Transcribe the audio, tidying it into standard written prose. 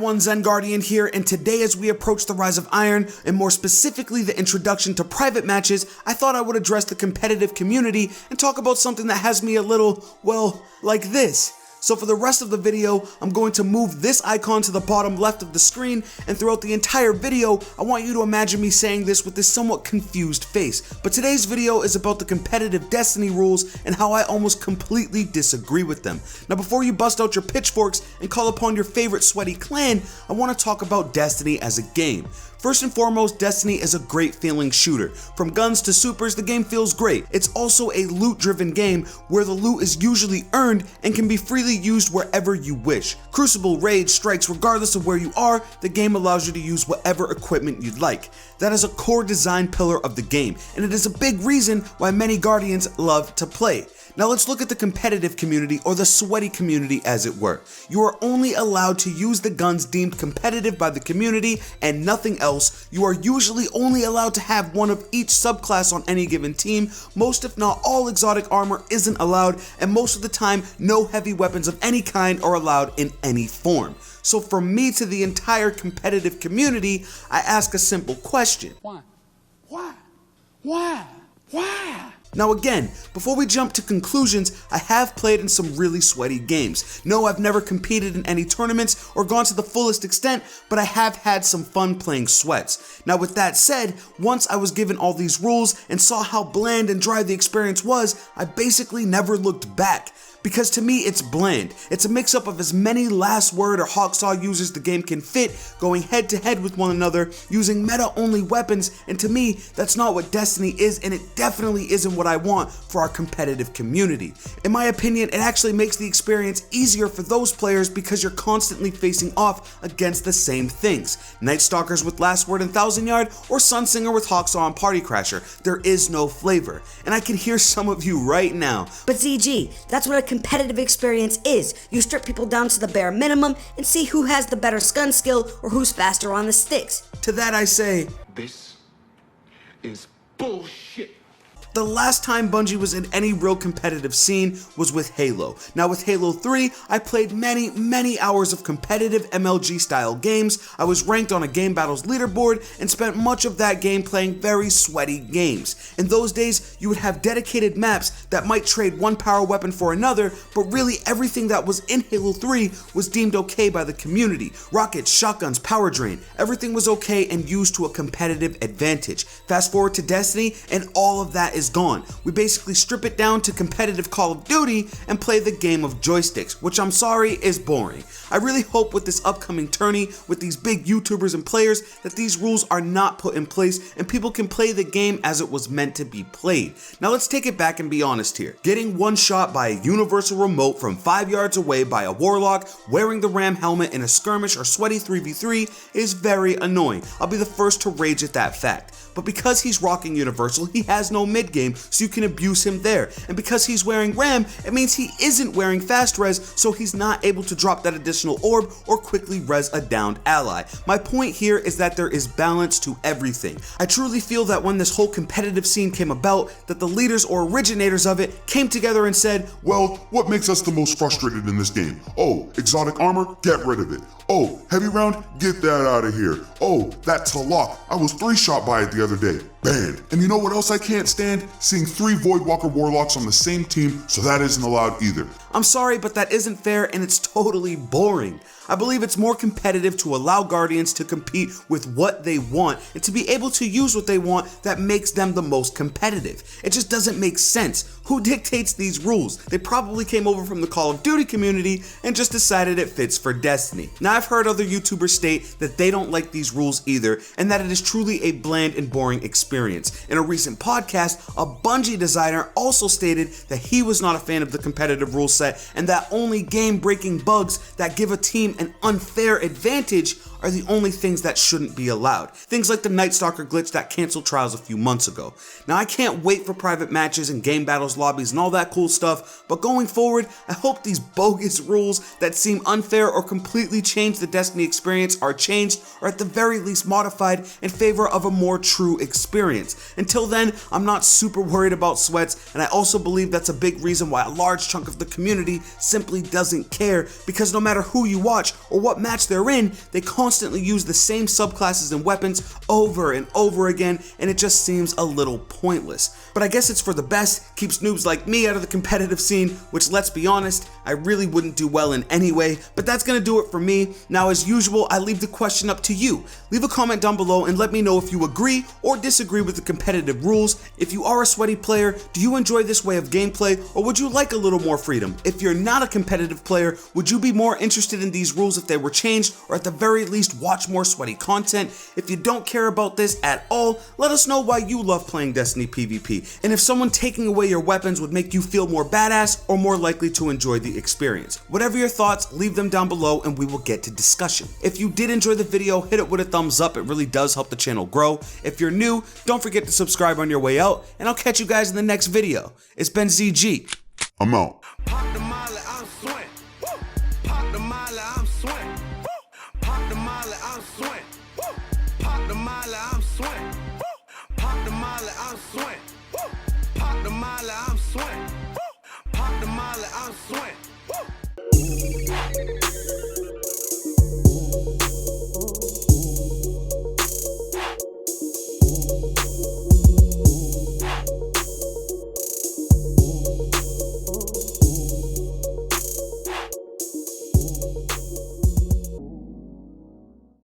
everyone, Zen Guardian here, and today as we approach the rise of Iron, and more specifically the introduction to private matches, I thought I would address the competitive community and talk about something that has me a little, well, like this. So for the rest of the video, I'm going to move this icon to the bottom left of the screen, and throughout the entire video, I want you to imagine me saying this with this somewhat confused face. But today's video is about the competitive Destiny rules and how I almost completely disagree with them. Now before you bust out your pitchforks and call upon your favorite sweaty clan, I want to talk about Destiny as a game. First and foremost, Destiny is a great feeling shooter. From guns to supers, the game feels great. It's also a loot-driven game where the loot is usually earned and can be freely used wherever you wish. Crucible, raids, strikes, regardless of where you are, the game allows you to use whatever equipment you'd like. That is a core design pillar of the game, and it is a big reason why many Guardians love to play. Now let's look at the competitive community, or the sweaty community as it were. You are only allowed to use the guns deemed competitive by the community and nothing else. You are usually only allowed to have one of each subclass on any given team. Most if not all exotic armor isn't allowed, and most of the time no heavy weapons of any kind are allowed in any form. So from me to the entire competitive community, I ask a simple question. Why? Now again, before we jump to conclusions, I have played in some really sweaty games. No, I've never competed in any tournaments or gone to the fullest extent, but I have had some fun playing sweats. Now with that said, once I was given all these rules and saw how bland and dry the experience was, I basically never looked back. Because to me, it's bland. It's a mix-up of as many last word or Hawksaw users the game can fit, going head to head with one another, using meta-only weapons, and to me, that's not what Destiny is, and it definitely isn't what I want for our competitive community. In my opinion, it actually makes the experience easier for those players because you're constantly facing off against the same things. Night Stalkers with Last Word and Thousand Yard, or Sunsinger with Hawksaw and Party Crasher. There is no flavor. And I can hear some of you right now. But ZG, that's what a competitive experience is. You strip people down to the bare minimum and see who has the better stun skill or who's faster on the sticks. To that I say, this is bullshit. The last time Bungie was in any real competitive scene was with Halo. Now with Halo 3, I played many hours of competitive MLG style games. I was ranked on a Game Battles leaderboard and spent much of that game playing very sweaty games. In those days, you would have dedicated maps that might trade one power weapon for another, but really everything that was in Halo 3 was deemed okay by the community. Rockets, shotguns, power drain, everything was okay and used to a competitive advantage. Fast forward to Destiny and all of that is gone. We basically strip it down to competitive Call of Duty and play the game of joysticks, which I'm sorry is boring. I really hope with this upcoming tourney, with these big YouTubers and players, that these rules are not put in place and people can play the game as it was meant to be played. Now let's take it back and be honest here. Getting one shot by a universal remote from 5 yards away by a warlock wearing the Ram helmet in a skirmish or sweaty 3v3 is very annoying. I'll be the first to rage at that fact. But because he's rocking universal, he has no mid game, so you can abuse him there. And because he's wearing Ram, it means he isn't wearing fast res, so he's not able to drop that additional orb or quickly res a downed ally. My point here is that there is balance to everything. I truly feel that when this whole competitive scene came about, that the leaders or originators of it came together and said, well, what makes us the most frustrated in this game? Oh, exotic armor? Get rid of it. Oh, heavy round? Get that out of here. Oh, that's a lock. I was 3-shot by it the other day. Banned. And you know what else I can't stand? Seeing 3 Voidwalker Warlocks on the same team, so that isn't allowed either. I'm sorry, but that isn't fair and it's totally boring. I believe it's more competitive to allow Guardians to compete with what they want and to be able to use what they want that makes them the most competitive. It just doesn't make sense. Who dictates these rules? They probably came over from the Call of Duty community and just decided it fits for Destiny. Now I've heard other YouTubers state that they don't like these rules either and that it is truly a bland and boring experience. In a recent podcast, a Bungie designer also stated that he was not a fan of the competitive rule set and that only game-breaking bugs that give a team an unfair advantage are are the only things that shouldn't be allowed. Things like the Night Stalker glitch that canceled trials a few months ago. Now I can't wait for private matches and game battles lobbies and all that cool stuff, but going forward, I hope these bogus rules that seem unfair or completely change the Destiny experience are changed, or at the very least modified in favor of a more true experience. Until then, I'm not super worried about sweats, and I also believe that's a big reason why a large chunk of the community simply doesn't care, because no matter who you watch or what match they're in, they constantly use the same subclasses and weapons over and over again, and it just seems a little pointless. But I guess it's for the best, keeps noobs like me out of the competitive scene, which, let's be honest, I really wouldn't do well in anyway. But that's gonna do it for me. Now, as usual, I leave the question up to you. Leave a comment down below and let me know if you agree or disagree with the competitive rules. If you are a sweaty player, do you enjoy this way of gameplay, or would you like a little more freedom? If you're not a competitive player, would you be more interested in these rules if they were changed, or at the very least watch more sweaty content? If you don't care about this at all, let us know why you love playing Destiny PvP, and if someone taking away your weapons would make you feel more badass or more likely to enjoy the experience. Whatever your thoughts, leave them down below and we will get to discussion. If you did enjoy the video, hit it with a thumbs up, it really does help the channel grow. If you're new, don't forget to subscribe on your way out, and I'll catch you guys in the next video. It's been ZG. I'm out. Pop the molly, I'm sweating. Pop the molly, I'm sweating. Pop the molly, I'm sweating. Pop the molly, I'm sweating. Pop the molly, I'm sweating. Pop the molly, I'm sweating. Pop the molly, I'm sweating.